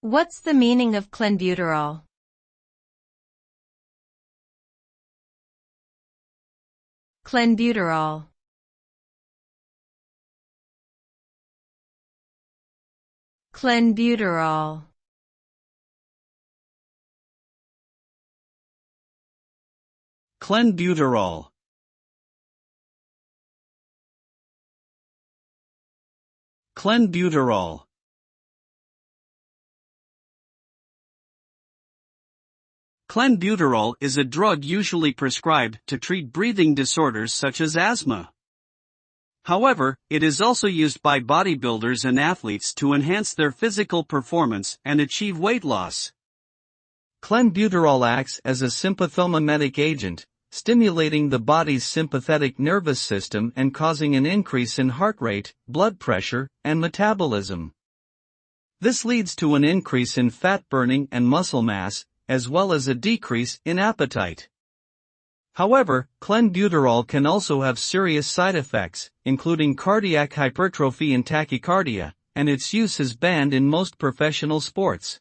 What's the meaning of clenbuterol? Clenbuterol. Clenbuterol. Clenbuterol. Clenbuterol. Clenbuterol is a drug usually prescribed to treat breathing disorders such as asthma. However, it is also used by bodybuilders and athletes to enhance their physical performance and achieve weight loss. Clenbuterol acts as a sympathomimetic agent, stimulating the body's sympathetic nervous system and causing an increase in heart rate, blood pressure, and metabolism. This leads to an increase in fat burning and muscle mass, as well as a decrease in appetite. However, clenbuterol can also have serious side effects, including cardiac hypertrophy and tachycardia, and its use is banned in most professional sports.